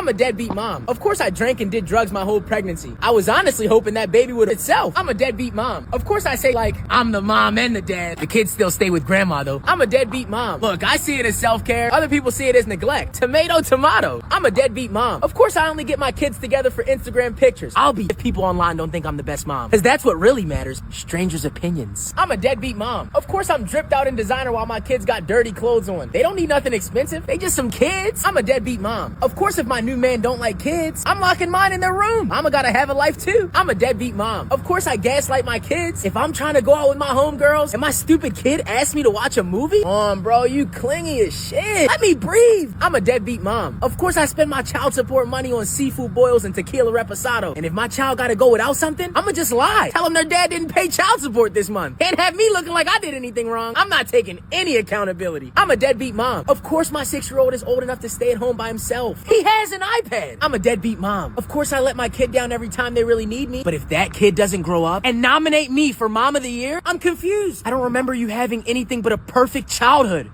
I'm a deadbeat mom. Of course I drank and did drugs my whole pregnancy. I was honestly hoping that baby would itself. I'm a deadbeat mom. Of course I say like, I'm the mom and the dad. The kids still stay with grandma though. I'm a deadbeat mom. Look, I see it as self-care. Other people see it as neglect. Tomato, tomato. I'm a deadbeat mom. Of course I only get my kids together for Instagram pictures. I'll be if people online don't think I'm the best mom. Cause that's what really matters. Strangers' opinions. I'm a deadbeat mom. Of course I'm dripped out in designer while my kids got dirty clothes on. They don't need nothing expensive. They just some kids. I'm a deadbeat mom. Of course if my new man don't like kids, I'm locking mine in their room. Mama gotta have a life too. I'm a deadbeat mom. Of course I gaslight my kids. If I'm trying to go out with my homegirls and my stupid kid asks me to watch a movie, bro, you clingy as shit. Let me breathe. I'm a deadbeat mom. Of course I spend my child support money on seafood boils and tequila reposado. And if my child gotta go without something, I'ma just lie. Tell them their dad didn't pay child support this month. Can't have me looking like I did anything wrong. I'm not taking any accountability. I'm a deadbeat mom. Of course my 6-year-old is old enough to stay at home by himself. He has an iPad. I'm a deadbeat mom. Of course I let my kid down every time they really need me. But if that kid doesn't grow up and nominate me for mom of the year, I'm confused. I don't remember you having anything but a perfect childhood.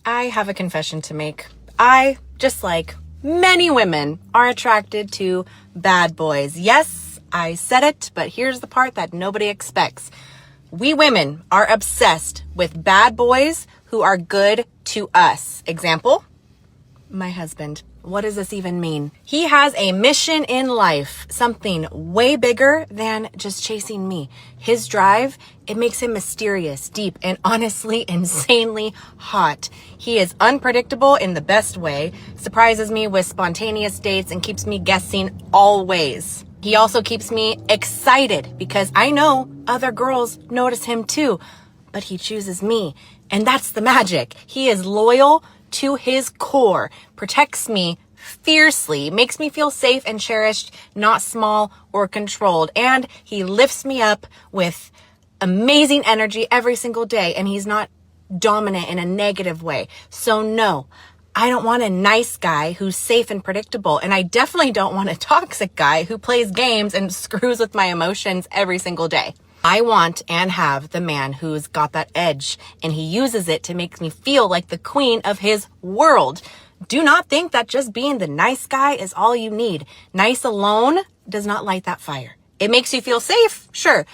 I have a confession to make. I, just like many women, are attracted to bad boys. Yes, I said it, but here's the part that nobody expects. We women are obsessed with bad boys who are good to us. Example, my husband. What does this even mean? He has a mission in life, something way bigger than just chasing me. His drive, it makes him mysterious, deep, and honestly, insanely hot. He is unpredictable in the best way, surprises me with spontaneous dates, and keeps me guessing always. He also keeps me excited because I know other girls notice him too, but he chooses me. And that's the magic. He is loyal to his core, protects me fiercely, makes me feel safe and cherished, not small or controlled. And he lifts me up with amazing energy every single day. And he's not dominant in a negative way. So no, I don't want a nice guy who's safe and predictable. And I definitely don't want a toxic guy who plays games and screws with my emotions every single day. I want and have the man who's got that edge, and he uses it to make me feel like the queen of his world. Do not think that just being the nice guy is all you need. Nice alone does not light that fire. It makes you feel safe, sure,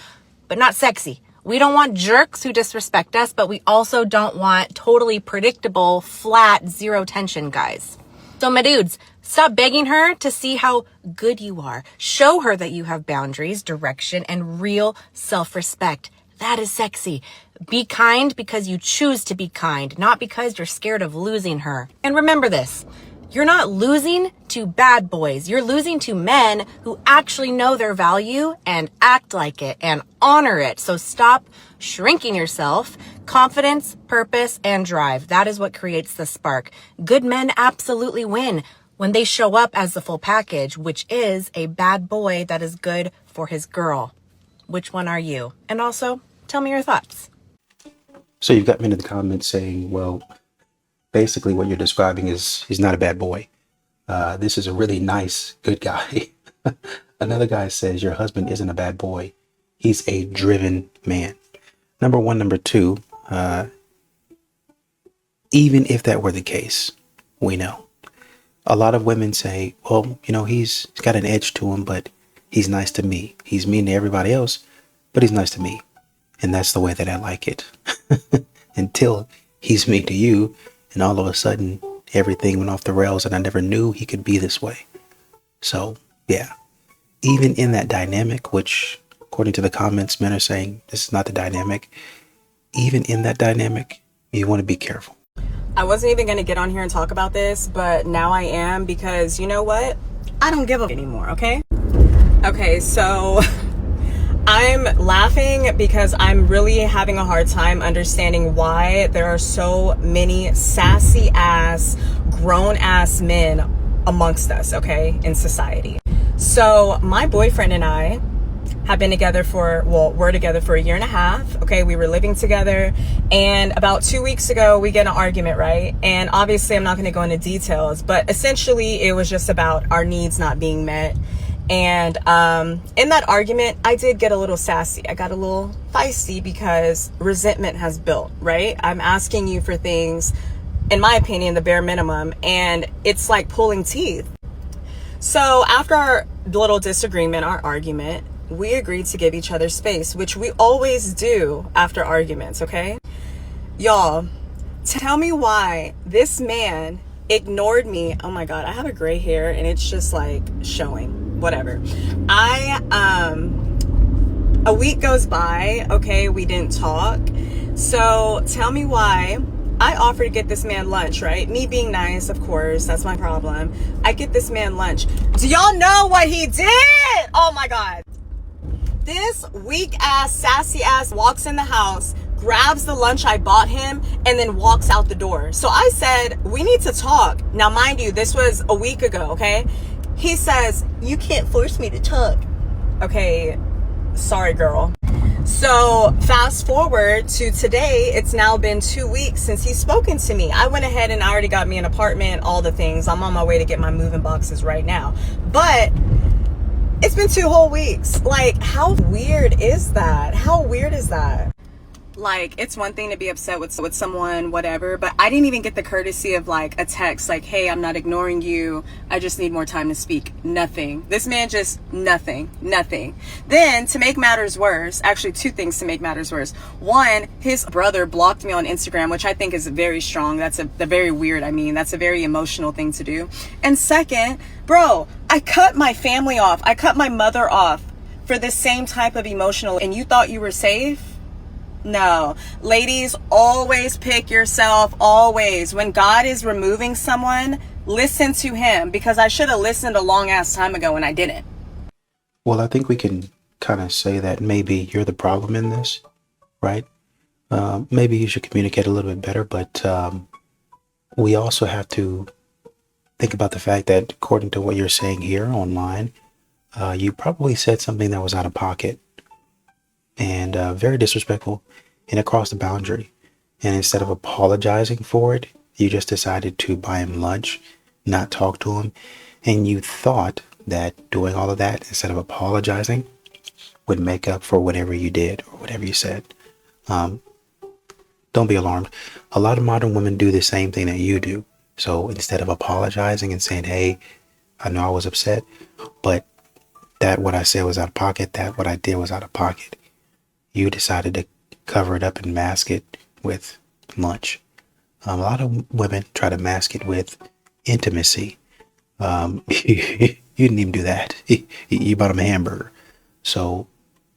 but not sexy. We don't want jerks who disrespect us, but we also don't want totally predictable, flat, zero tension guys. So my dudes, stop begging her to see how good you are. Show her that you have boundaries, direction, and real self-respect. That is sexy. Be kind because you choose to be kind, not because you're scared of losing her. And remember this, you're not losing to bad boys. You're losing to men who actually know their value and act like it and honor it. So stop shrinking yourself. Confidence, purpose, and drive. That is what creates the spark. Good men absolutely win when they show up as the full package, which is a bad boy that is good for his girl. Which one are you? And also, tell me your thoughts. So you've got men in the comments saying, well, basically what you're describing is he's not a bad boy. This is a really nice, good guy. Another guy says your husband isn't a bad boy. He's a driven man. Number one. Number two, even if that were the case, we know. A lot of women say, well, he's got an edge to him, but he's nice to me. He's mean to everybody else, but he's nice to me. And that's the way that I like it. Until he's mean to you, and all of a sudden, everything went off the rails, and I never knew he could be this way. So, yeah. Even in that dynamic, which, according to the comments, men are saying this is not the dynamic. Even in that dynamic, you want to be careful. I wasn't even going to get on here and talk about this, but now I am, because you know what? I don't give a anymore, okay? Okay, so I'm laughing because I'm really having a hard time understanding why there are so many sassy ass, grown ass men amongst us, okay, in society. So my boyfriend and I have been together we're together for 1.5 years. Okay, we were living together, and about 2 weeks ago, we get in an argument, right? And obviously, I'm not going to go into details, but essentially, it was just about our needs not being met. And in that argument, I did get a little sassy. I got a little feisty because resentment has built, right? I'm asking you for things, in my opinion, the bare minimum, and it's like pulling teeth. So after our little disagreement, our argument, we agreed to give each other space, which we always do after arguments, okay? Y'all, tell me why this man ignored me. Oh my God, I have a gray hair and it's just like showing, whatever. A week goes by, okay, we didn't talk. So tell me why I offer to get this man lunch, right? Me being nice, of course, that's my problem. I get this man lunch. Do y'all know what he did? Oh my God. This weak ass, sassy ass walks in the house, grabs the lunch I bought him, and then walks out the door. So I said, we need to talk. Now, mind you, this was a week ago, okay? He says, you can't force me to talk. Okay, sorry, girl. So fast forward to today, it's now been 2 weeks since he's spoken to me. I went ahead and I already got me an apartment, all the things. I'm on my way to get my moving boxes right now. But it's been 2 whole weeks. Like, how weird is that? How weird is that? Like, it's one thing to be upset with someone, whatever, but I didn't even get the courtesy of like a text like, hey, I'm not ignoring you, I just need more time to speak. Nothing. This man just nothing. Then to make matters worse, actually 2 things to make matters worse. One, his brother blocked me on Instagram, which I think is very strong. That's a very weird, that's a very emotional thing to do. And second, bro, I cut my family off. I cut my mother off for the same type of emotional, and you thought you were safe? No. Ladies, always pick yourself, always. When God is removing someone, listen to him, because I should have listened a long ass time ago and I didn't. Well, I think we can kind of say that maybe you're the problem in this, right? Maybe you should communicate a little bit better, but we also have to think about the fact that according to what you're saying here online, you probably said something that was out of pocket and very disrespectful, and it crossed the boundary. And instead of apologizing for it, you just decided to buy him lunch, not talk to him, and you thought that doing all of that instead of apologizing would make up for whatever you did or whatever you said. Don't be alarmed. A lot of modern women do the same thing that you do. So instead of apologizing and saying, hey, I know I was upset, but that what I said was out of pocket, that what I did was out of pocket, you decided to cover it up and mask it with lunch. A lot of women try to mask it with intimacy. You didn't even do that. You bought him a hamburger. So,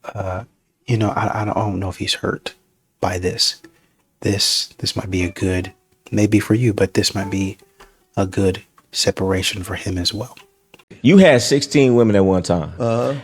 I don't know if he's hurt by this. This might be a good, maybe for you, but this might be a good separation for him as well. You had 16 women at one time.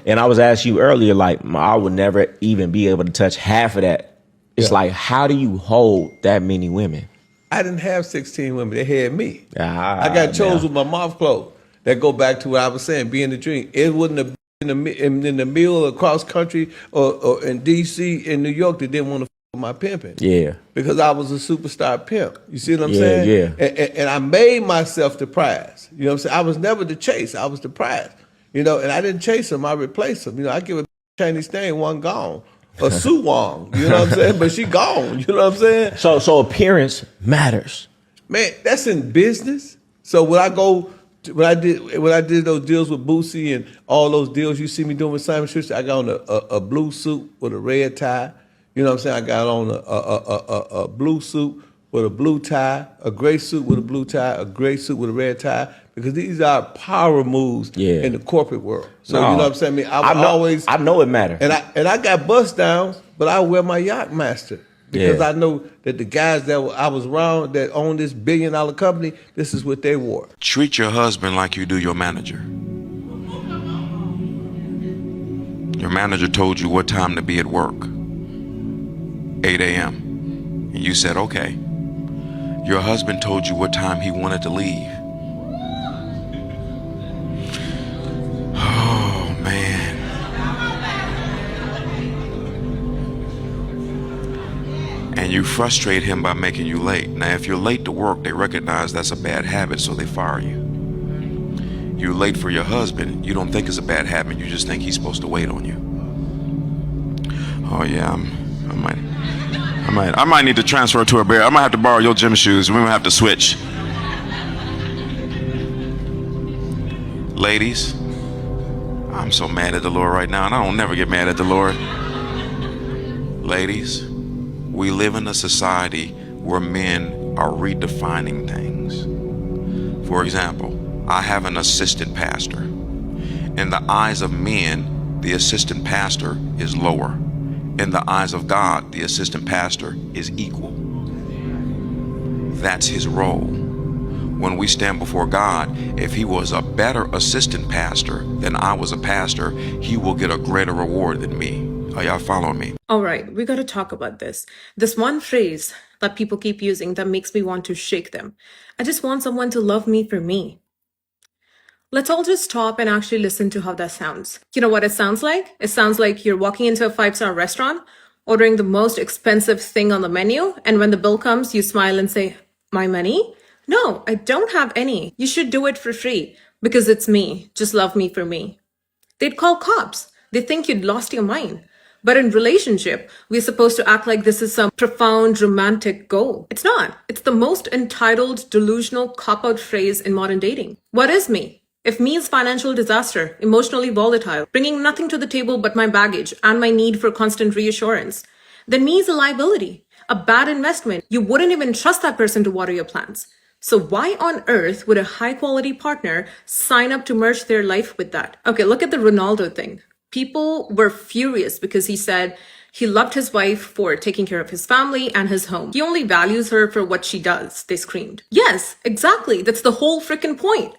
And I was asking you earlier, like, I would never even be able to touch half of that. It's like, how do you hold that many women? I didn't have 16 women. They had me. I got chose with my mouth closed. That go back to what I was saying, being the dream. It wouldn't have been in the mill across country or in D.C., in New York, that didn't want to f my pimping. Yeah. Because I was a superstar pimp. You see what I'm saying? Yeah. And I made myself the prize. You know what I'm saying? I was never the chase. I was the prize. And I didn't chase them. I replaced them. I give a Chinese thing, one gone. A Sue Wong. You know what I'm saying? But she gone. You know what I'm saying? So appearance matters. Man, that's in business. So when I did those deals with Boosie and all those deals you see me doing with Simon Schuster, I got on a blue suit with a red tie. You know what I'm saying? I got on a blue suit with a blue tie, a gray suit with a blue tie, a gray suit with a red tie, because these are power moves in the corporate world. So you know what I'm saying? I know it matters. And I got bust downs, but I wear my yacht master. Because I know that the guys that I was around that own this $1 billion company, this is what they wore. Treat your husband like you do your manager. Your manager told you what time to be at work. 8 a.m. And you said, okay. Your husband told you what time he wanted to leave. Oh, man. And you frustrate him by making you late. Now, if you're late to work, they recognize that's a bad habit, so they fire you. You're late for your husband, you don't think it's a bad habit, you just think he's supposed to wait on you. Oh yeah, I might need to transfer to a bear. I might have to borrow your gym shoes. We might have to switch. Ladies, I'm so mad at the Lord right now, and I don't never get mad at the Lord. Ladies, we live in a society where men are redefining things. For example, I have an assistant pastor. In the eyes of men, the assistant pastor is lower. In the eyes of God, the assistant pastor is equal. That's his role. When we stand before God, if he was a better assistant pastor than I was a pastor, he will get a greater reward than me. Are y'all following me? All right, we got to talk about this. This one phrase that people keep using that makes me want to shake them. I just want someone to love me for me. Let's all just stop and actually listen to how that sounds. You know what it sounds like? It sounds like you're walking into a 5-star restaurant, ordering the most expensive thing on the menu, and when the bill comes, you smile and say, "My money? No, I don't have any. You should do it for free because it's me. Just love me for me." They'd call cops. They think you'd lost your mind. But in relationship, we're supposed to act like this is some profound romantic goal. It's not. It's the most entitled, delusional cop-out phrase in modern dating. What is me? If me is financial disaster, emotionally volatile, bringing nothing to the table but my baggage and my need for constant reassurance, then me is a liability, a bad investment. You wouldn't even trust that person to water your plants. So why on earth would a high-quality partner sign up to merge their life with that? Okay, look at the Ronaldo thing. People were furious because he said he loved his wife for taking care of his family and his home. He only values her for what she does, they screamed. Yes, exactly. That's the whole freaking point.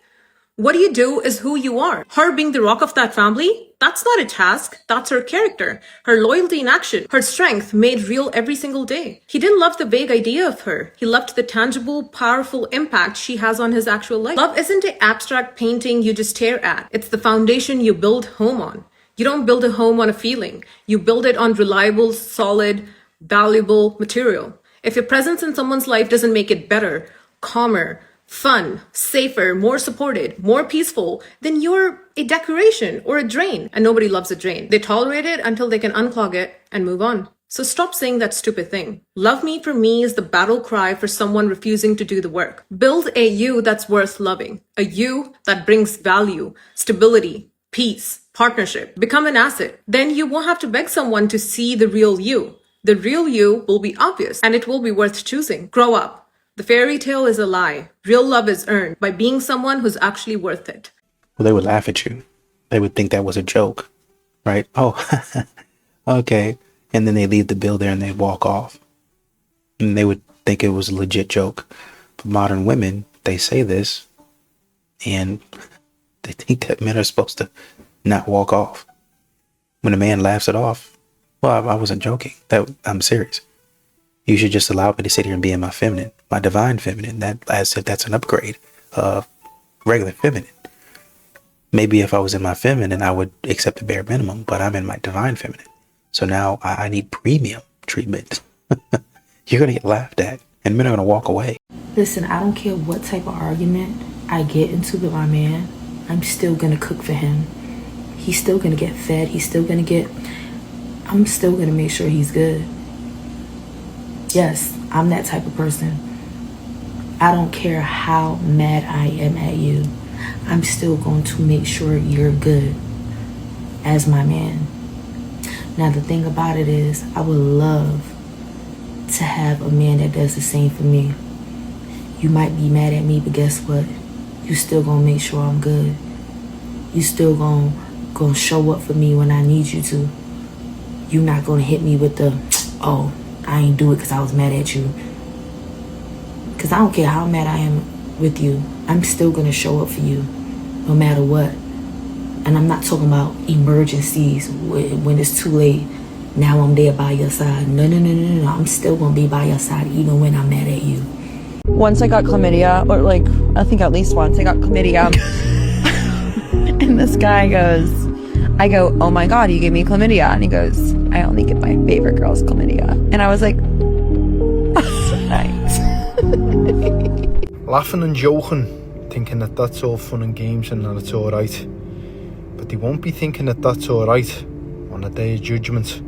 What you do is who you are. Her being the rock of that family, that's not a task. That's her character, her loyalty in action, her strength made real every single day. He didn't love the vague idea of her. He loved the tangible, powerful impact she has on his actual life. Love isn't an abstract painting you just stare at. It's the foundation you build home on. You don't build a home on a feeling. You build it on reliable, solid, valuable material. If your presence in someone's life doesn't make it better, calmer, fun, safer, more supported, more peaceful, then you're a decoration or a drain. And nobody loves a drain. They tolerate it until they can unclog it and move on. So stop saying that stupid thing. Love me for me is the battle cry for someone refusing to do the work. Build a you that's worth loving. A you that brings value, stability, peace, partnership. Become an asset. Then you won't have to beg someone to see the real you. The real you will be obvious and it will be worth choosing. Grow up. The fairy tale is a lie. Real love is earned by being someone who's actually worth it. Well, they would laugh at you. They would think that was a joke, right? Oh, okay. And then they leave the bill there and they walk off. And they would think it was a legit joke. But modern women, they say this and they think that men are supposed to not walk off. When a man laughs it off, well, I wasn't joking. I'm serious. You should just allow me to sit here and be in my feminine, my divine feminine. That, as if that's an upgrade of regular feminine. Maybe if I was in my feminine, I would accept the bare minimum, but I'm in my divine feminine. So now I need premium treatment. You're going to get laughed at and men are going to walk away. Listen, I don't care what type of argument I get into with my man. I'm still going to cook for him. He's still going to get fed. I'm still going to make sure he's good. Yes, I'm that type of person. I don't care how mad I am at you. I'm still going to make sure you're good as my man. Now, the thing about it is, I would love to have a man that does the same for me. You might be mad at me, but guess what? You still gonna make sure I'm good. You still gonna show up for me when I need you to. You not gonna hit me with the, oh, I ain't do it because I was mad at you. Because I don't care how mad I am with you. I'm still going to show up for you no matter what. And I'm not talking about emergencies when it's too late. Now I'm there by your side. No. I'm still going to be by your side even when I'm mad at you. Once I got chlamydia, or like, I think at least once I got chlamydia. And this guy goes, I go, oh my God, you gave me chlamydia. And he goes, I only give my favorite girls chlamydia. And I was like, nice. Laughing and joking, thinking that that's all fun and games and that it's alright. But they won't be thinking that that's alright on the day of judgment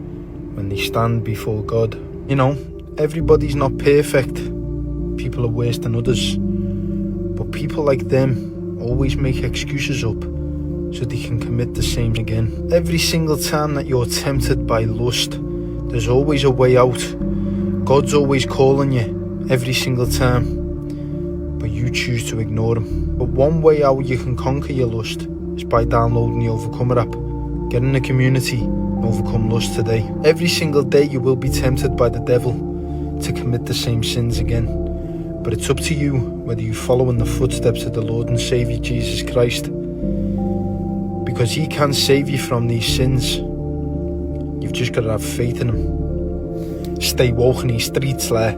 when they stand before God. You know, everybody's not perfect. People are worse than others. But people like them always make excuses up so they can commit the same again. Every single time that you're tempted by lust, there's always a way out. God's always calling you, every single time, but you choose to ignore him. But one way out you can conquer your lust is by downloading the Overcomer app. Get in a community and overcome lust today. Every single day you will be tempted by the devil to commit the same sins again. But it's up to you whether you follow in the footsteps of the Lord and Saviour Jesus Christ. Because he can save you from these sins. You've just got to have faith in him. Stay woke in these streets like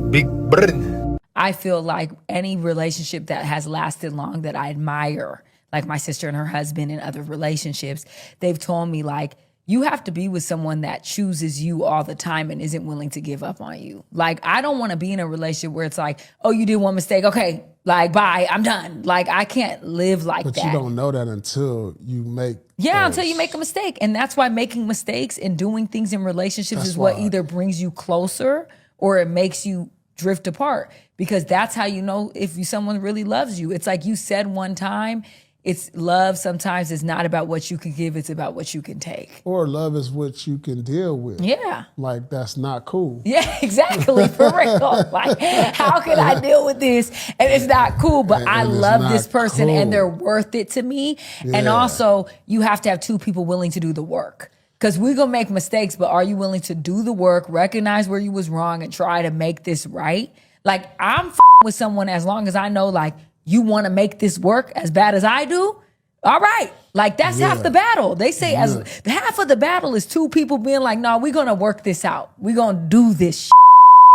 Big Britain. I feel like any relationship that has lasted long that I admire, like my sister and her husband and other relationships, they've told me like, you have to be with someone that chooses you all the time and isn't willing to give up on you. Like, I don't want to be in a relationship where it's like, oh, you did one mistake. Okay, like, bye, I'm done. Like, I can't live like that. But you don't know that until you make until you make a mistake. And that's why making mistakes and doing things in relationships is what either brings you closer or it makes you drift apart. Because that's how you know if someone really loves you. It's like you said one time, it's love sometimes is not about what you can give, it's about what you can take. Or love is what you can deal with. Yeah. Like, that's not cool. Yeah, exactly, for real. Like, how can I deal with this? And it's not cool, but I love this person and they're worth it to me. Yeah. And also, you have to have two people willing to do the work. Because we're going to make mistakes, but are you willing to do the work, recognize where you was wrong, and try to make this right? Like, I'm with someone as long as I know, like, you want to make this work as bad as I do? All right. Like, that's half the battle. They say as half of the battle is two people being like, no, we're going to work this out. We're going to do this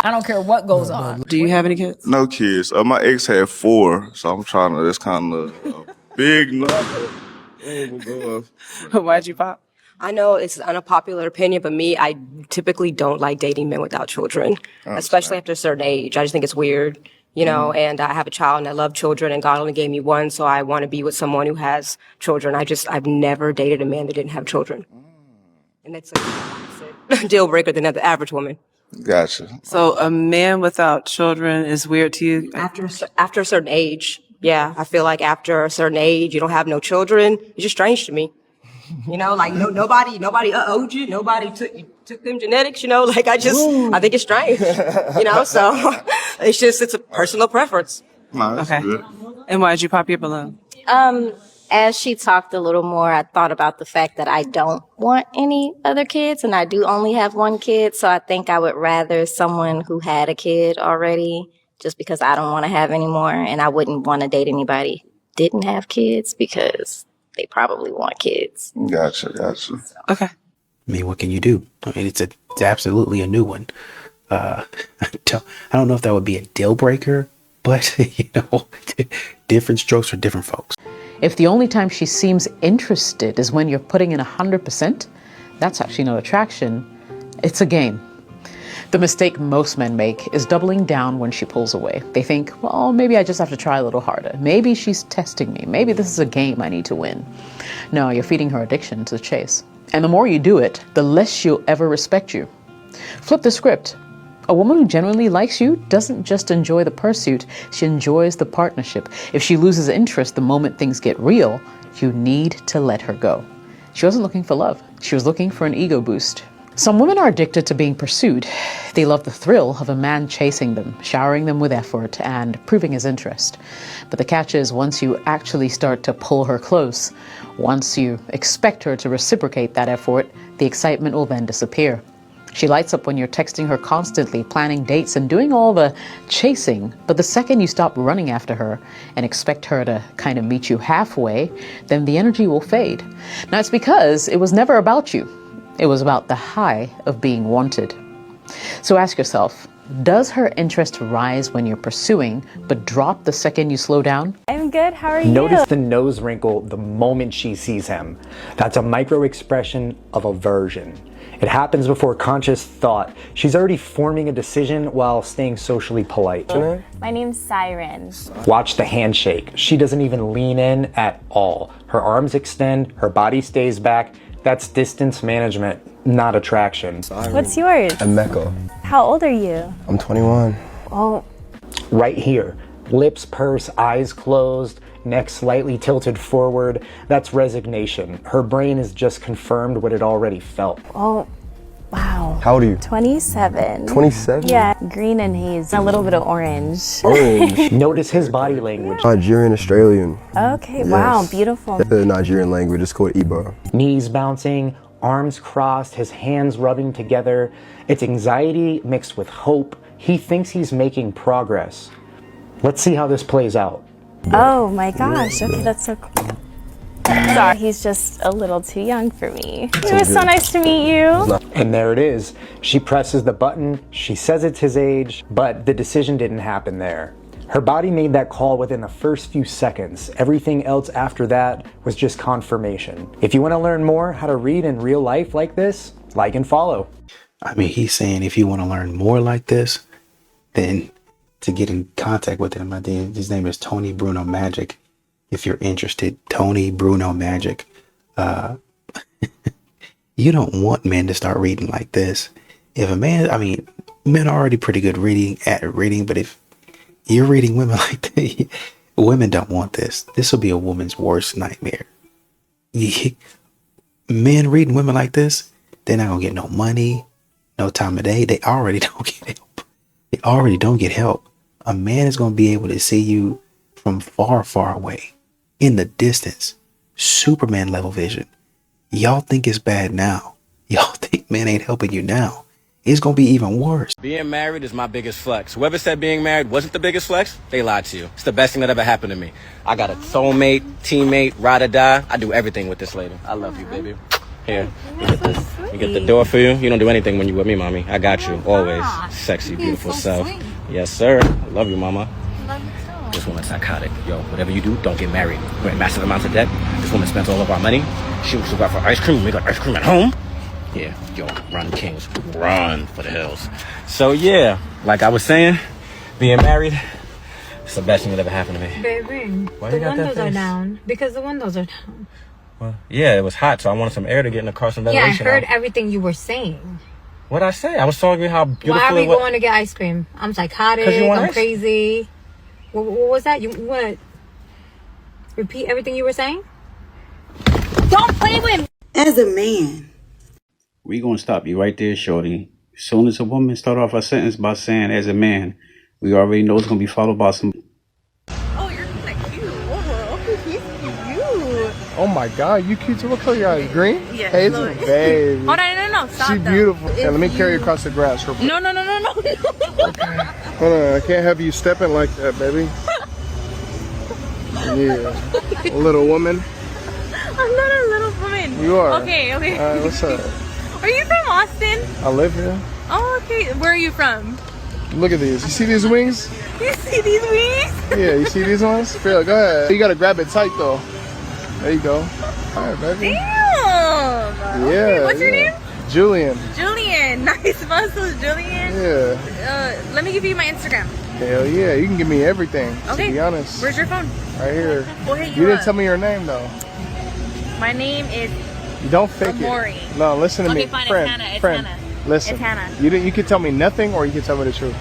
I don't care what goes on. Do you have any kids? No kids. My ex had 4, so I'm trying to, that's kind of a big number. Why'd you pop? I know it's an unpopular opinion, but me, I typically don't like dating men without children, especially after a certain age. I just think it's weird. You know, and I have a child and I love children and God only gave me one, so I want to be with someone who has children. I've never dated a man that didn't have children. And that's a deal breaker than the average woman. Gotcha. So a man without children is weird to you? After a certain age, yeah. I feel like after a certain age, you don't have no children. It's just strange to me. You know, like nobody owed you. Nobody took them genetics, you know, like I think it's strange, you know, so it's a personal preference. Okay. And why did you pop your balloon? As she talked a little more, I thought about the fact that I don't want any other kids and I do only have one kid. So I think I would rather someone who had a kid already just because I don't want to have any more. And I wouldn't want to date anybody who didn't have kids because they probably want kids. Gotcha. Okay. I mean, what can you do? I mean, it's absolutely a new one. I don't know if that would be a deal breaker, but, you know, different strokes for different folks. If the only time she seems interested is when you're putting in 100%, that's actually not attraction. It's a game. The mistake most men make is doubling down when she pulls away. They think, well, maybe I just have to try a little harder. Maybe she's testing me. Maybe this is a game I need to win. No, you're feeding her addiction to the chase. And the more you do it, the less she'll ever respect you. Flip the script. A woman who genuinely likes you doesn't just enjoy the pursuit, she enjoys the partnership. If she loses interest the moment things get real, you need to let her go. She wasn't looking for love. She was looking for an ego boost. Some women are addicted to being pursued. They love the thrill of a man chasing them, showering them with effort, and proving his interest. But the catch is, once you actually start to pull her close, once you expect her to reciprocate that effort, the excitement will then disappear. She lights up when you're texting her constantly, planning dates and doing all the chasing, but the second you stop running after her and expect her to kind of meet you halfway, then the energy will fade. Now, it's because it was never about you. It was about the high of being wanted. So ask yourself, does her interest rise when you're pursuing, but drop the second you slow down? I'm good, how are you? Notice the nose wrinkle the moment she sees him. That's a micro-expression of aversion. It happens before conscious thought. She's already forming a decision while staying socially polite. My name's Siren. Watch the handshake. She doesn't even lean in at all. Her arms extend, her body stays back. That's distance management, not attraction. What's yours? Emeka. How old are you? I'm 21. Oh. Right here. Lips pursed, eyes closed. neck slightly tilted forward. That's resignation. Her brain has just confirmed what it already felt. Oh, wow. How old are you? 27. 27? Yeah, green and haze. A little bit of orange. Orange. Notice his body language. Nigerian, Australian. Okay, wow, beautiful. The Nigerian language is called Igbo. Knees bouncing, arms crossed, his hands rubbing together. It's anxiety mixed with hope. He thinks he's making progress. Let's see how this plays out. Oh my gosh, okay, that's so cool. Sorry, he's just a little too young for me. It was so nice to meet you. And there it is. She presses the button, she says it's his age, but the decision didn't happen there. Her body made that call within the first few seconds. Everything else after that was just confirmation. If you want to learn more how to read in real life like this, like and follow. I mean, he's saying if you want to learn more like this, then to get in contact with him, I think his name is Tony Bruno Magic. If you're interested, Tony Bruno Magic. You don't want men to start reading like this. If a man, I mean, men are already pretty good at reading, but if you're reading women like this, women don't want this. This will be a woman's worst nightmare. Men reading women like this, they're not gonna get no money, no time of day. They already don't get help. They already don't get help. A man is gonna be able to see you from far, far away, in the distance. Superman level vision. Y'all think it's bad now. Y'all think men ain't helping you now. It's gonna be even worse. Being married is my biggest flex. Whoever said being married wasn't the biggest flex, they lied to you. It's the best thing that ever happened to me. I got a soulmate, teammate, ride or die. I do everything with this lady. I love you, baby. Here, you get the door for you. You don't do anything when you with me, mommy. I got you, always. Sexy, beautiful self. Yes, sir. I love you, mama. This woman's psychotic. Yo, whatever you do, don't get married. We're in massive amounts of debt. This woman spends all of our money. She was out for ice cream. We got ice cream at home. Yeah, yo, run Kings. Run for the hills. So yeah, like I was saying, being married, it's the best thing that ever happened to me. Baby, Why the you got that windows are face? down. Because the windows are down. Well, yeah, it was hot, so I wanted some air to get in the car, some Yeah, I ventilation. heard everything you were saying. What'd I say? I was talking how beautiful Why are we it was. going to get ice cream? I'm psychotic. 'Cause you want I'm ice? crazy. What was that? You want to repeat everything you were saying? Don't play with me. As a man. We gonna stop you right there, shorty. As soon as a woman start off a sentence by saying as a man, we already know it's gonna be followed by some. Oh, you're kind of cute. Oh, he's cute. Oh my god, you cute too. What color your eyes? Green? Yeah, Hazel? look. Baby. Hold on, no, stop. She though. beautiful. Yeah, let me If carry you across the grass real quick. No. Hold on, I can't have you stepping like that, baby. Yeah. A little woman. I'm not a little woman. You are. Okay. Alright, what's up? Are you from Austin? I live here. Oh, okay. Where are you from? Look at these. You see these wings? You see these wings? Yeah, you see these ones? Phil, go ahead. You gotta grab it tight though. There you go. Alright, baby. Damn. Yeah. Okay, what's your name? Julian. Julian. Nice muscles, Julian. Yeah. Let me give you my Instagram. Hell yeah, you can give me everything. Okay. To be honest. Where's your phone? Right here. We'll hit You you didn't up. tell me your name though. My name is You don't fake Amori. it. No, listen to Okay, me. fine, it's Friend, Hannah, it's friend. Hannah. Listen. It's Hannah. You can tell me nothing or you can tell me the truth.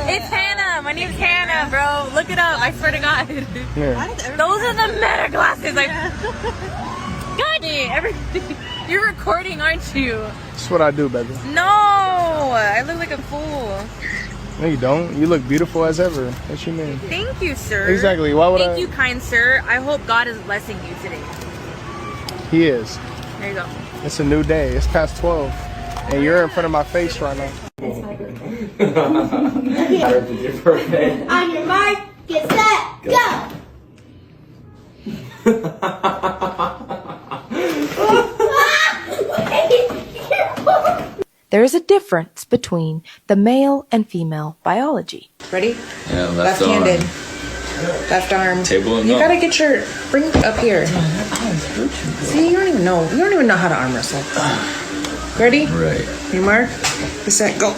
It's Hannah. My name's Hannah, bro. Look it up. I swear to God. Yeah. Those are the meta glasses. God, everything. You're recording, aren't you? That's what I do, baby. No, I look like a fool. No, you don't. You look beautiful as ever. What you mean? Thank you, sir. Exactly. Why would Thank I? you, kind sir. I hope God is blessing you today. He is. There you go. It's a new day. It's past 12. And you're in front of my face right now. On your mark, get set, go! There is a difference between the male and female biology. Ready? Yeah, Left-handed. Left arm. Table and You up. gotta get your bring up here. See, you don't even know. You don't even know how to arm wrestle. Ready? Right. You mark. Get set. Go.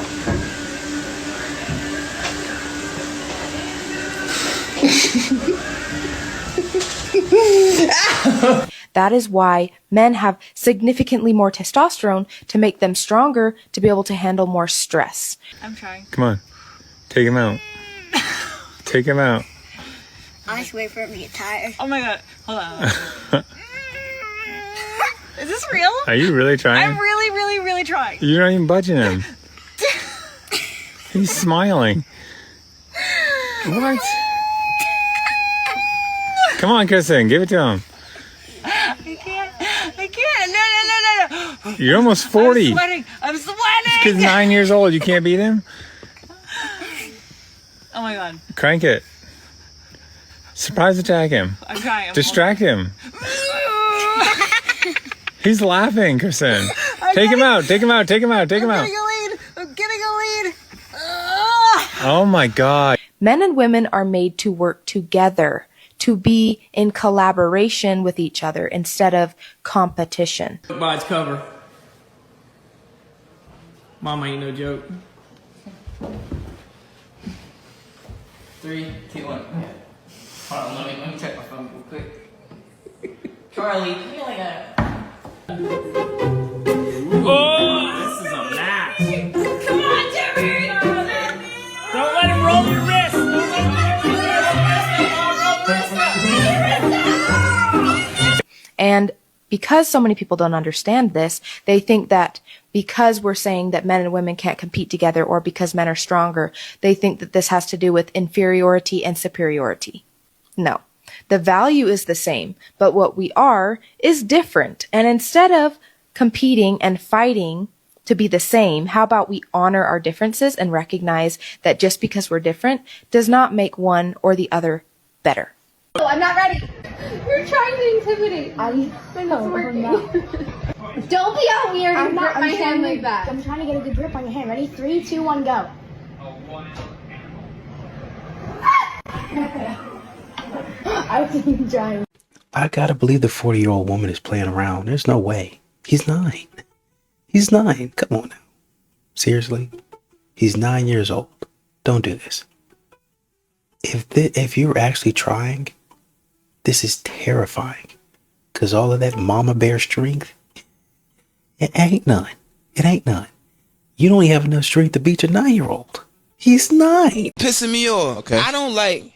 That is why men have significantly more testosterone to make them stronger to be able to handle more stress. I'm trying. Come on. Take him out. Take him out. I just wait for him to get tired. Oh my god. Hold on. Is this real? Are you really trying? I'm really, really, really trying. You're not even budging him. He's smiling. What? Come on, Kristen, give it to him. I can't. No. You're almost 40. I'm sweating. This kid's 9 years old. You can't beat him? Oh my god. Crank it. Surprise attack him. I'm trying. Distract him. He's laughing, Kristen. Take him out. Take him out. Take him out. Take him out. I'm getting a lead. Oh my God. Men and women are made to work together, to be in collaboration with each other instead of competition. By its cover. Mama ain't no joke. 3, 2, 1. Hold on, let me check my phone real quick. Charlie, give me like a... Oh, this is a match. Come on, Jerry! Don't let him roll your wrist! Don't let him roll your wrist! And because so many people don't understand this, they think that because we're saying that men and women can't compete together or because men are stronger, they think that this has to do with inferiority and superiority. No. The value is the same, but what we are is different. And instead of competing and fighting to be the same, how about we honor our differences and recognize that just because we're different does not make one or the other better. Oh, I'm not ready. You're trying to intimidate. I'm working. Don't be all weird and grip my hand like that. I'm trying to get a good grip on your hand. Ready? 3, 2, 1, go. I was even trying. I gotta believe the 40-year-old woman is playing around. There's no way. He's 9. He's 9. Come on now. Seriously? He's 9 years old. Don't do this. If you're actually trying, this is terrifying. Because all of that mama bear strength, it ain't none. It ain't none. You don't even have enough strength to beat your 9-year-old. He's 9. Pissing me off. Okay. I don't like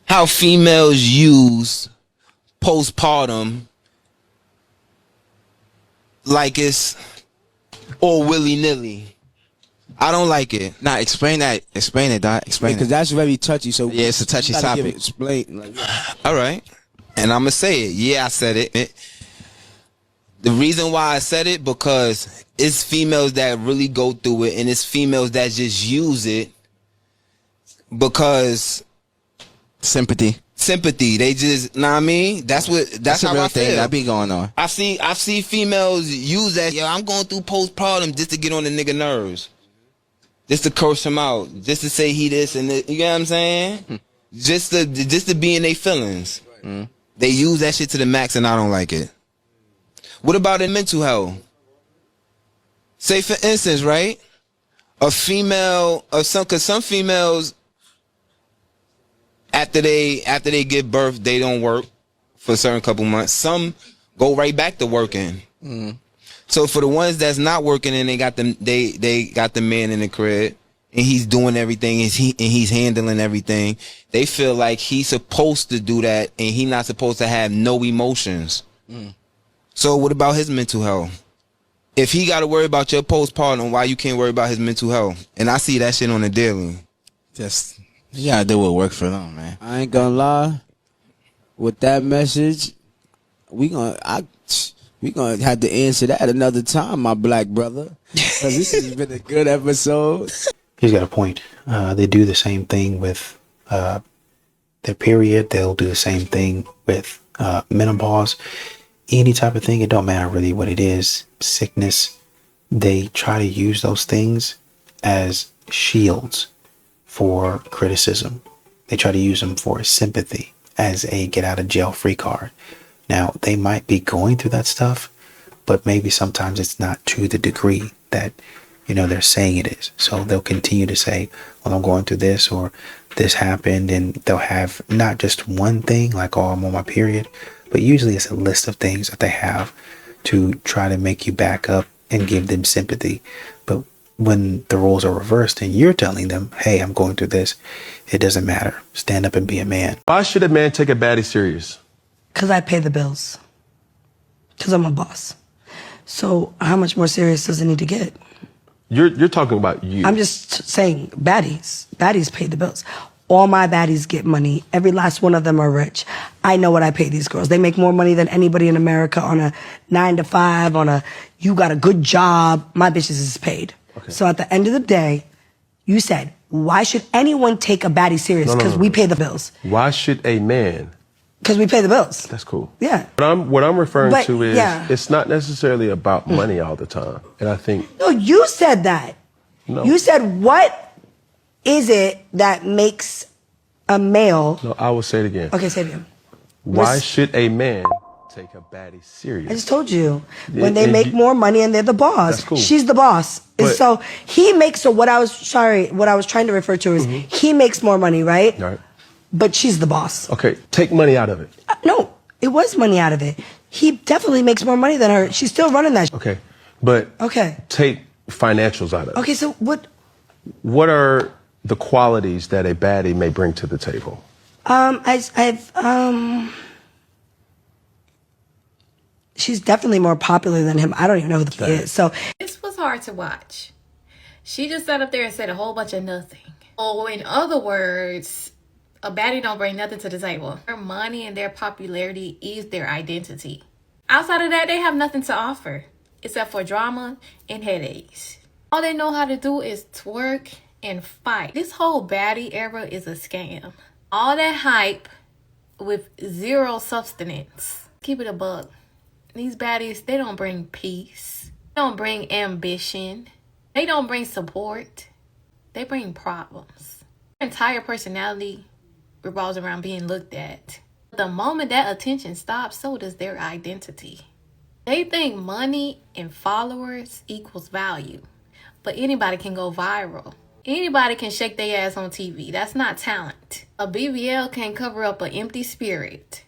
how females use postpartum like it's all willy-nilly. I don't like it. Nah, explain that. Explain it, Doc. Explain it. Because that's very touchy. So yeah, it's a touchy topic. Explain. Like, yeah. All right. And I'm going to say it. Yeah, I said it. The reason why I said it, because it's females that really go through it, and it's females that just use it because sympathy. They just, know what I mean? That's how a real I thing feel. that be going on. I see females use that. Yo, I'm going through postpartum just to get on the nigga nerves. Just to curse him out. Just to say he this and this. You get what I'm saying? Just to be in their feelings. They use that shit to the max, and I don't like it. What about in mental health? Say for instance, right? A female of cause some females after they give birth, they don't work for a certain couple months. Some go right back to working. So for the ones that's not working and they got the man in the crib and he's doing everything and he's handling everything, they feel like he's supposed to do that and he's not supposed to have no emotions. So what about his mental health? If he got to worry about your postpartum, why you can't worry about his mental health? And I see that shit on the daily. Just, you gotta do what works for them, man. I ain't gonna lie. With that message, we gonna have to answer that another time, my black brother. Because this has been a good episode. He's got a point. They do the same thing with their period. They'll do the same thing with menopause. Any type of thing, it don't matter really what it is, sickness, they try to use those things as shields for criticism. They try to use them for sympathy as a get out of jail free card. Now, they might be going through that stuff, but maybe sometimes it's not to the degree that, they're saying it is. So they'll continue to say, well, I'm going through this or this happened, and they'll have not just one thing like, oh, I'm on my period, but usually it's a list of things that they have to try to make you back up and give them sympathy. But when the roles are reversed and you're telling them, hey, I'm going through this, it doesn't matter. Stand up and be a man. Why should a man take a baddie serious? Because I pay the bills. Because I'm a boss. So how much more serious does it need to get? You're talking about you. I'm just saying baddies. Baddies pay the bills. All my baddies get money. Every last one of them are rich. I know what I pay these girls. They make more money than anybody in America on a 9-to-5, you got a good job. My bitches is paid. Okay. So at the end of the day, you said, why should anyone take a baddie serious? Because we pay the bills. Why should a man? Because we pay the bills. That's cool. Yeah. What I'm referring to is, yeah. It's not necessarily about money all the time. And I think... No, you said that. No. You said, what is it that makes a male... No, I will say it again. Okay, say it again. Why should a man take a baddie serious? I just told you. When they make more money and they're the boss. That's cool. She's the boss. And But- so he makes, what I was trying to refer to is he makes more money, right? Right. But she's the boss. Okay, take money out of it. No, it was money out of it. He definitely makes more money than her. She's still running that. Okay, but Okay. take financials out of it. Okay, so what? What are the qualities that a baddie may bring to the table? She's definitely more popular than him. I don't even know who the kid is. So This was hard to watch. She just sat up there and said a whole bunch of nothing. Oh, in other words, a baddie don't bring nothing to the table. Their money and their popularity is their identity. Outside of that, they have nothing to offer except for drama and headaches. All they know how to do is twerk and fight. This whole baddie era is a scam. All that hype with zero substance. Keep it a buck. These baddies, they don't bring peace. They don't bring ambition. They don't bring support. They bring problems. Their entire personality revolves around being looked at. The moment that attention stops, so does their identity. They think money and followers equals value. But anybody can go viral. Anybody can shake their ass on TV. That's not talent. A BBL can cover up an empty spirit.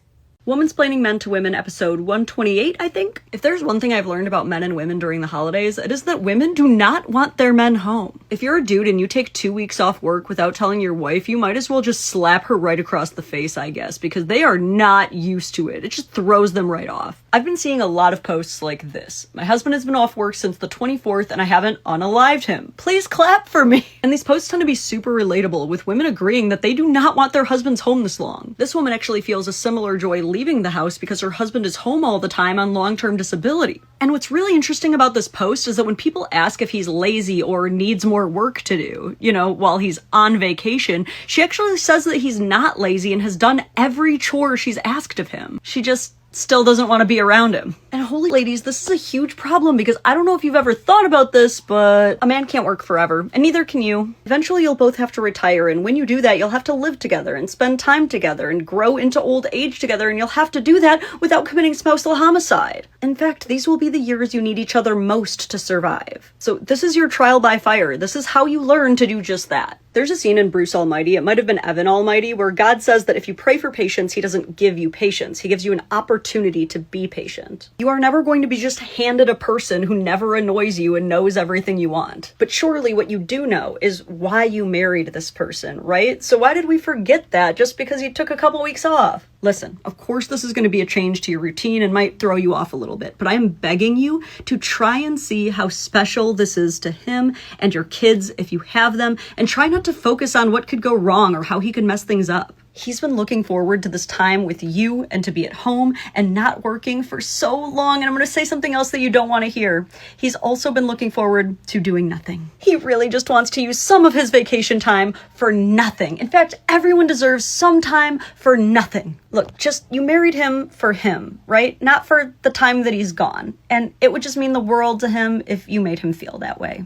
Womansplaining Men to Women, episode 128, I think. If there's one thing I've learned about men and women during the holidays, it is that women do not want their men home. If you're a dude and you take 2 weeks off work without telling your wife, you might as well just slap her right across the face, I guess, because they are not used to it. It just throws them right off. I've been seeing a lot of posts like this. My husband has been off work since the 24th and I haven't unalived him. Please clap for me. And these posts tend to be super relatable, with women agreeing that they do not want their husbands home this long. This woman actually feels a similar joy leaving the house because her husband is home all the time on long-term disability. And what's really interesting about this post is that when people ask if he's lazy or needs more work to do, while he's on vacation, she actually says that he's not lazy and has done every chore she's asked of him. She just still doesn't want to be around him. And holy ladies, this is a huge problem because I don't know if you've ever thought about this, but a man can't work forever, and neither can you. Eventually you'll both have to retire, and when you do that, you'll have to live together and spend time together and grow into old age together, and you'll have to do that without committing spousal homicide. In fact, these will be the years you need each other most to survive. So this is your trial by fire. This is how you learn to do just that. There's a scene in Bruce Almighty, it might have been Evan Almighty, where God says that if you pray for patience, he doesn't give you patience. He gives you an opportunity to be patient. You are never going to be just handed a person who never annoys you and knows everything you want. But surely what you do know is why you married this person, right? So why did we forget that just because you took a couple weeks off? Listen, of course this is going to be a change to your routine and might throw you off a little bit, but I am begging you to try and see how special this is to him and your kids if you have them, and try not to focus on what could go wrong or how he could mess things up. He's been looking forward to this time with you and to be at home and not working for so long. And I'm going to say something else that you don't want to hear. He's also been looking forward to doing nothing. He really just wants to use some of his vacation time for nothing. In fact, everyone deserves some time for nothing. Look, you married him for him, right? Not for the time that he's gone. And it would just mean the world to him if you made him feel that way.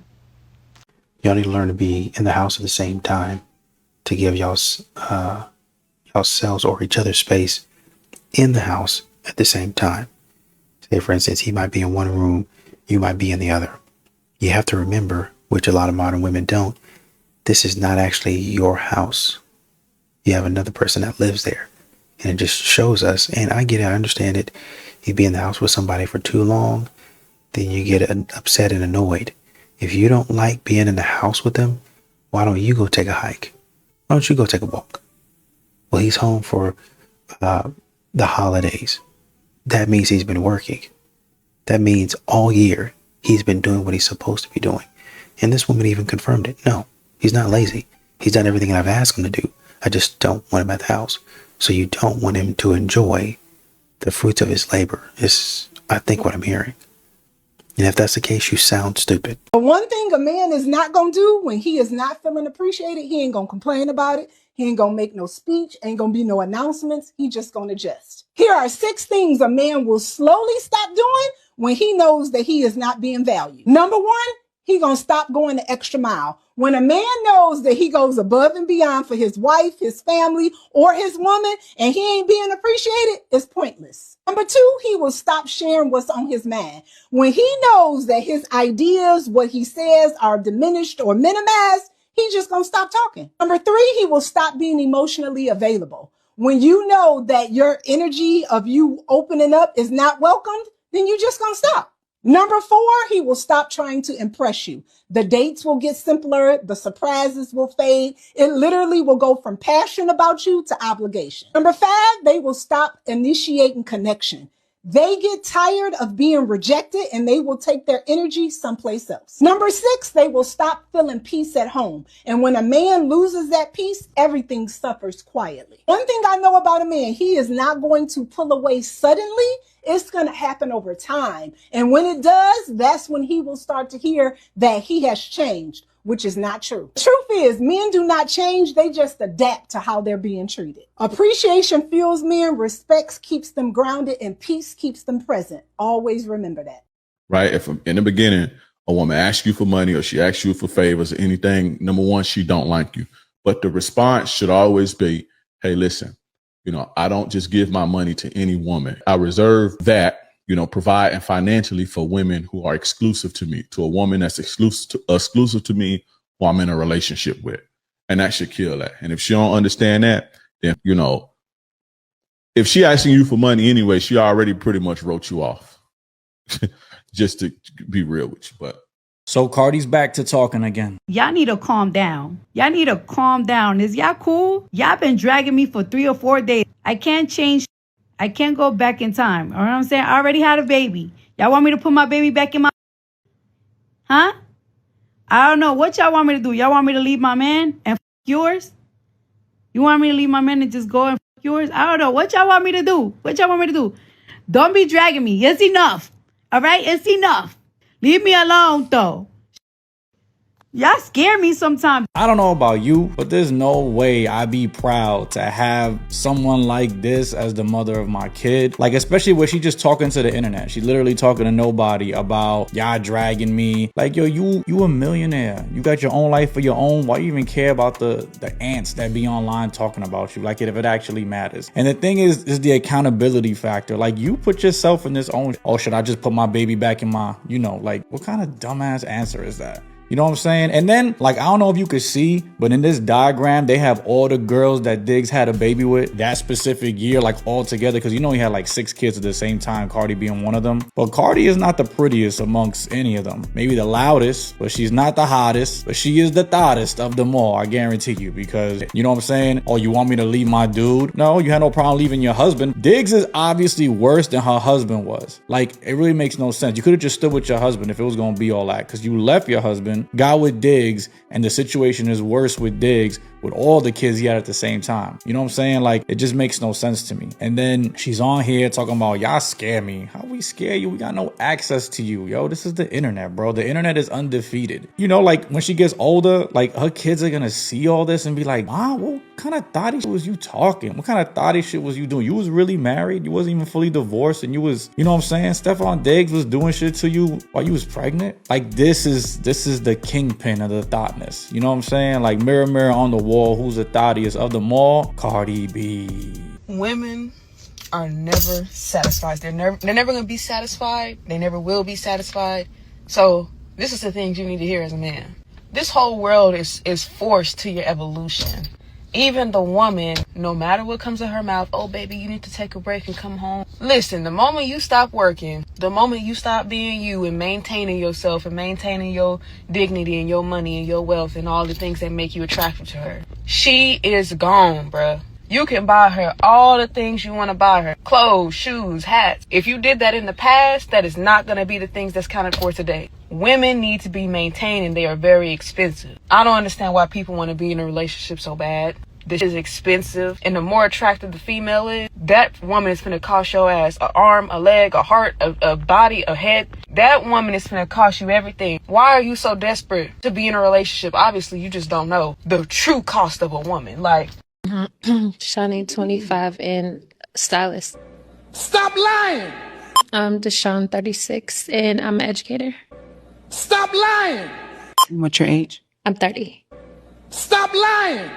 Y'all need to learn to be in the house at the same time to give y'allselves or each other space in the house at the same time. Say, for instance, he might be in one room, you might be in the other. You have to remember, which a lot of modern women don't, this is not actually your house. You have another person that lives there. And it just shows us, and I get it, I understand it. You be in the house with somebody for too long, then you get upset and annoyed. If you don't like being in the house with him, why don't you go take a hike? Why don't you go take a walk? Well, he's home for the holidays. That means he's been working. That means all year he's been doing what he's supposed to be doing. And this woman even confirmed it. No, he's not lazy. He's done everything I've asked him to do. I just don't want him at the house. So you don't want him to enjoy the fruits of his labor is, I think, what I'm hearing. And if that's the case, you sound stupid. But one thing a man is not going to do when he is not feeling appreciated, he ain't going to complain about it. He ain't going to make no speech. Ain't going to be no announcements. He just going to jest. Here are 6 things a man will slowly stop doing when he knows that he is not being valued. Number 1, he going to stop going the extra mile. When a man knows that he goes above and beyond for his wife, his family, or his woman, and he ain't being appreciated, it's pointless. Number 2, he will stop sharing what's on his mind. When he knows that his ideas, what he says, are diminished or minimized, he's just going to stop talking. Number 3, he will stop being emotionally available. When you know that your energy of you opening up is not welcomed, then you just going to stop. Number 4, he will stop trying to impress you. The dates will get simpler. The surprises will fade. It literally will go from passion about you to obligation. Number 5, they will stop initiating connection. They get tired of being rejected and they will take their energy someplace else. Number 6, they will stop feeling peace at home. And when a man loses that peace, everything suffers quietly. One thing I know about a man, he is not going to pull away suddenly. It's going to happen over time. And when it does, that's when he will start to hear that he has changed, which is not true. The truth is, men do not change. They just adapt to how they're being treated. Appreciation fuels men, respect keeps them grounded, and peace keeps them present. Always remember that. Right? If in the beginning, a woman asks you for money or she asks you for favors or anything, number 1, she don't like you. But the response should always be, hey, listen, I don't just give my money to any woman. I reserve that, providing financially for women who are exclusive to me, to a woman that's exclusive to me who I'm in a relationship with. And that should kill that. And if she don't understand that, then, if she asking you for money anyway, she already pretty much wrote you off. Just to be real with you. But so Cardi's back to talking again. Y'all need to calm down. Y'all need to calm down. Is y'all cool? Y'all been dragging me for 3 or 4 days. I can't change. I can't go back in time. You know what I'm saying? I already had a baby. Y'all want me to put my baby back in my... Huh? I don't know. What y'all want me to do? Y'all want me to leave my man and f*** yours? You want me to leave my man and just go and f*** yours? I don't know. What y'all want me to do? What y'all want me to do? Don't be dragging me. It's enough. All right? It's enough. Leave me alone, though. Y'all scare me sometimes. I don't know about you, but there's no way I'd be proud to have someone like this as the mother of my kid. Like, especially where she just talking to the internet. She literally talking to nobody about y'all dragging me. Like, yo, you a millionaire. You got your own life of your own. Why you even care about the ants that be online talking about you? Like, if it actually matters. And the thing is the accountability factor. Like, you put yourself in this own, oh, should I just put my baby back in my, like, what kind of dumbass answer is that? You know what I'm saying? And then, like, I don't know if you could see, but in this diagram, they have all the girls that Diggs had a baby with that specific year, like, all together. Because, he had, like, 6 kids at the same time, Cardi being one of them. But Cardi is not the prettiest amongst any of them. Maybe the loudest, but she's not the hottest. But she is the thottest of them all, I guarantee you. Because, you know what I'm saying? Oh, you want me to leave my dude? No, you had no problem leaving your husband. Diggs is obviously worse than her husband was. Like, it really makes no sense. You could have just stood with your husband if it was going to be all that. Because you left your husband, got with Diggs, and the situation is worse with Diggs with all the kids he had at the same time. You know what I'm saying? Like, it just makes no sense to me. And then she's on here talking about, y'all scare me. How we scare you? We got no access to you. Yo, this is the internet, bro. The internet is undefeated. Like, when she gets older, like, her kids are gonna see all this and be like, Mom, what kind of thotty shit was you talking? What kind of thotty shit was you doing? You was really married? You wasn't even fully divorced, and you was, you know what I'm saying? Stephon Diggs was doing shit to you while you was pregnant? Like, this is the kingpin of the thoughtness. You know what I'm saying? Like, mirror, mirror on the wall, who's the thottiest of them all? Cardi B. Women are never satisfied. They're never going to be satisfied. They never will be satisfied. So this is the things you need to hear as a man. This whole world is forced to your evolution. Even the woman, no matter what comes out her mouth, oh baby, you need to take a break and come home. Listen, the moment you stop working, the moment you stop being you and maintaining yourself and maintaining your dignity and your money and your wealth and all the things that make you attractive to her, she is gone, bruh. You can buy her all the things you want to buy her. Clothes, shoes, hats. If you did that in the past, that is not going to be the things that's counted for today. Women need to be maintained and they are very expensive. I don't understand why people want to be in a relationship so bad. This is expensive. And the more attractive the female is, that woman is going to cost your ass an arm, a leg, a heart, a body, a head. That woman is going to cost you everything. Why are you so desperate to be in a relationship? Obviously, you just don't know the true cost of a woman. Like, Shani, 25, and stylist. stop lying. I'm Deshawn, 36, and I'm an educator. Stop lying. What's your age? I'm 30. Stop lying.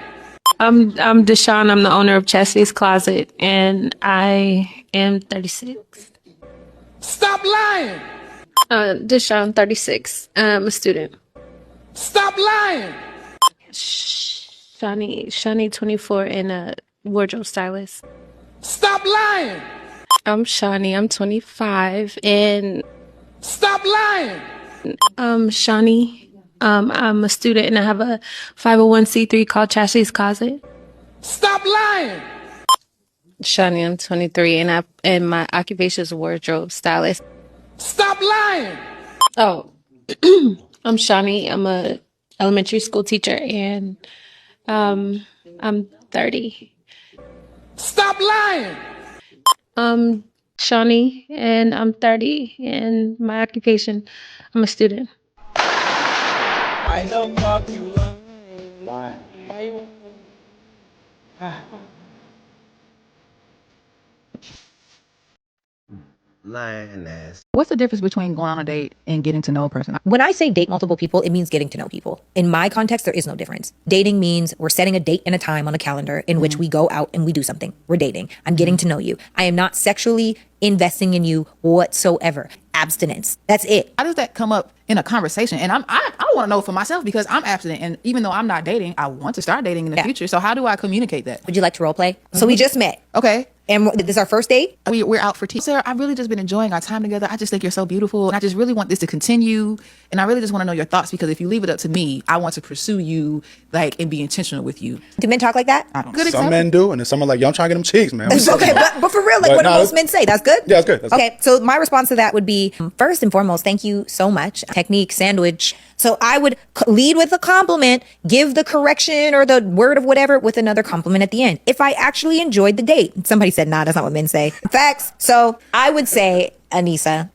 I'm Deshawn. I'm the owner of Chastity's Closet, and I am 36. Stop lying. Deshawn, 36. I'm a student. Stop lying. Shani, 24, and a wardrobe stylist. Stop lying. I'm Shani. I'm 25, and stop lying. Shani. I'm a student, and I have a 501c3 called Chastity's Closet. Stop lying. Shani, I'm 23, and my occupation is wardrobe stylist. Stop lying. Oh, I'm Shani. I'm a elementary school teacher, and I'm 30. Stop lying. Shani, and I'm 30, and my occupation, I'm a student. I don't fuck you. Why? Lying ass. What's the difference between going on a date and getting to know a person? When I say date multiple people, it means getting to know people. In my context, there is no difference. Dating means we're setting a date and a time on a calendar in which we go out and we do something. We're dating. I'm getting to know you. I am not sexually investing in you whatsoever. Abstinence. That's it. How does that come up in a conversation? And I want to know for myself because I'm abstinent. And even though I'm not dating, I want to start dating in the future. So how do I communicate that? Would you like to role play? So we just met. Okay. And this is our first date? We're out for tea. Sarah, I've really just been enjoying our time together. I just think you're so beautiful. And I just really want this to continue. And I really just want to know your thoughts because if you leave it up to me, I want to pursue you and be intentional with you. Do men talk like that? I don't know. Some men do. And then some are like, yo, I'm trying to get them cheeks, man. Okay, but for real, what do most men say? That's good? Yeah, that's good. Okay, so my response to that would be, first and foremost, thank you so much. Technique, sandwich. So I would lead with a compliment, give the correction or the word of whatever with another compliment at the end. If I actually enjoyed the date. Somebody said, nah, that's not what men say. Facts. So I would say, Anissa,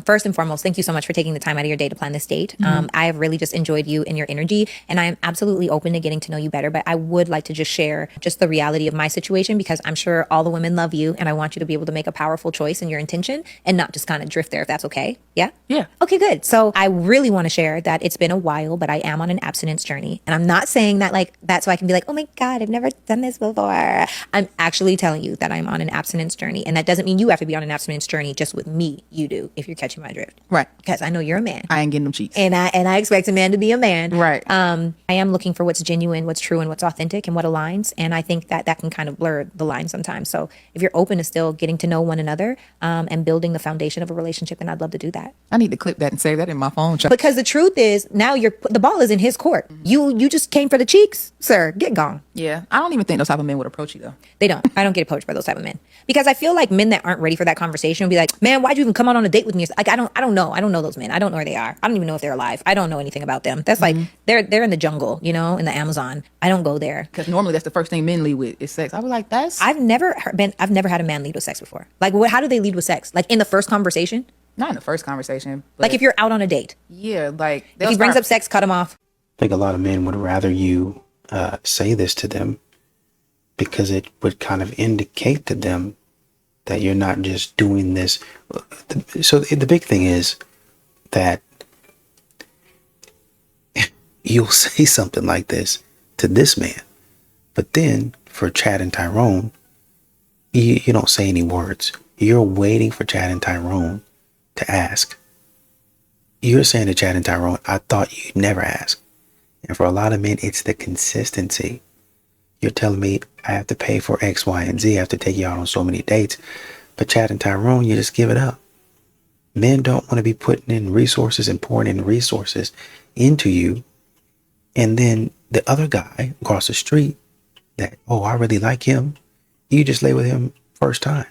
first and foremost, thank you so much for taking the time out of your day to plan this date. I have really just enjoyed you and your energy, and I am absolutely open to getting to know you better. But I would like to just share just the reality of my situation because I'm sure all the women love you, and I want you to be able to make a powerful choice in your intention and not just kind of drift there if that's okay. Yeah? Yeah. Okay, good. So I really want to share that it's been a while, but I am on an abstinence journey. And I'm not saying that like that so I can be like, oh my God, I've never done this before. I'm actually telling you that I'm on an abstinence journey. And that doesn't mean you have to be on an abstinence journey just with me. You do, if you're catching my drift. Right. Because I know you're a man. I ain't getting them cheeks. And I expect a man to be a man. Right. I am looking for what's genuine, what's true, and what's authentic and what aligns. And I think that can kind of blur the line sometimes. So if you're open to still getting to know one another and building the foundation of a relationship, then I'd love to do that. I need to clip that and save that in my phone. Because the truth is, now the ball is in his court. You just came for the cheeks, sir. Get gone. Yeah. I don't even think those type of men would approach you though. They don't. I don't get approached by those type of men. Because I feel like men that aren't ready for that conversation will be like, man, why'd you even come out on a date with me? Like, I don't know. I don't know those men. I don't know where they are. I don't even know if they're alive. I don't know anything about them. That's like, they're in the jungle, in the Amazon. I don't go there. Because normally that's the first thing men lead with is sex. I was like, I've never had a man lead with sex before. Like, how do they lead with sex? Like in the first conversation? Not in the first conversation. Like if you're out on a date. Yeah, like. If he brings up sex, cut him off. I think a lot of men would rather you say this to them because it would kind of indicate to them that you're not just doing this. So the big thing is that you'll say something like this to this man, but then for Chad and Tyrone, you don't say any words. You're waiting for Chad and Tyrone to ask. You're saying to Chad and Tyrone, I thought you'd never ask. And for a lot of men, it's the consistency. You're telling me I have to pay for X, Y, and Z. I have to take you out on so many dates. But Chad and Tyrone, you just give it up. Men don't want to be putting in resources and pouring in resources into you. And then the other guy across the street that, oh, I really like him. You just lay with him first time.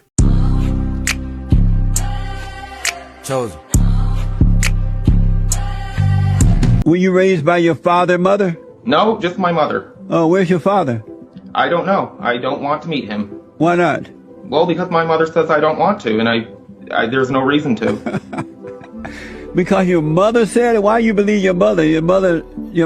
Chosen. Were you raised by your father, mother? No, just my mother. Oh, where's your father? I don't know. I don't want to meet him. Why not? Well, because my mother says I don't want to, and I there's no reason to. Because your mother said it? Why you believe your mother? Your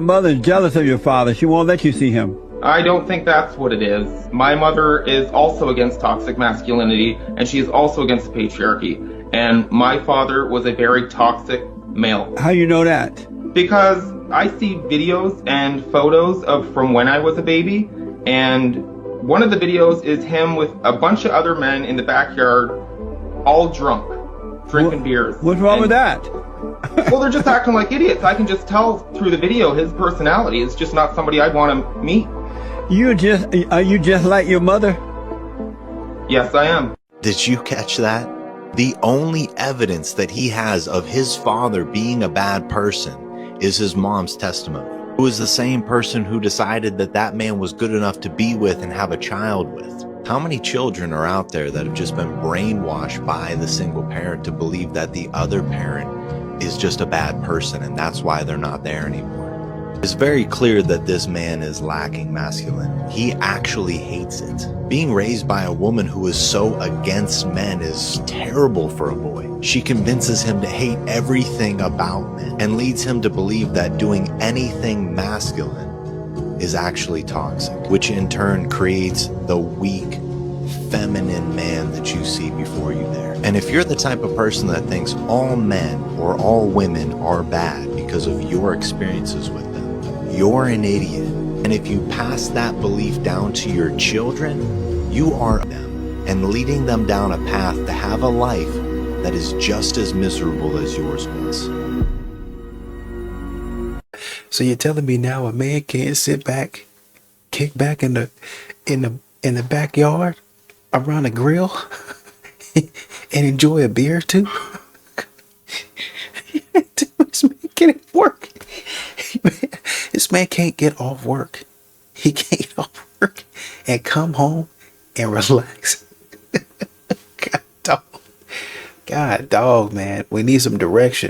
mother's jealous of your father. She won't let you see him. I don't think that's what it is. My mother is also against toxic masculinity, and she is also against the patriarchy. And my father was a very toxic male. How you know that? Because I see videos and photos of from when I was a baby, and one of the videos is him with a bunch of other men in the backyard, all drunk, drinking beers. What's wrong with that? Well, they're just acting like idiots. I can just tell through the video his personality is just not somebody I'd want to meet. Are you just like your mother? Yes, I am. Did you catch that? The only evidence that he has of his father being a bad person is his mom's testimony, who is the same person who decided that that man was good enough to be with and have a child with. How many children are out there that have just been brainwashed by the single parent to believe that the other parent is just a bad person and that's why they're not there anymore? It's very clear that this man is lacking masculinity. He actually hates it. Being raised by a woman who is so against men is terrible for a boy. She convinces him to hate everything about men and leads him to believe that doing anything masculine is actually toxic, which in turn creates the weak, feminine man that you see before you there. And if you're the type of person that thinks all men or all women are bad because of your experiences with them, you're an idiot. And if you pass that belief down to your children, you are them and leading them down a path to have a life that is just as miserable as yours was. So you're telling me now a man can't sit back, kick back in the backyard around a grill and enjoy a beer too? This man can't work. This man can't get off work. He can't get off work and come home and relax. God dog, man. We need some direction.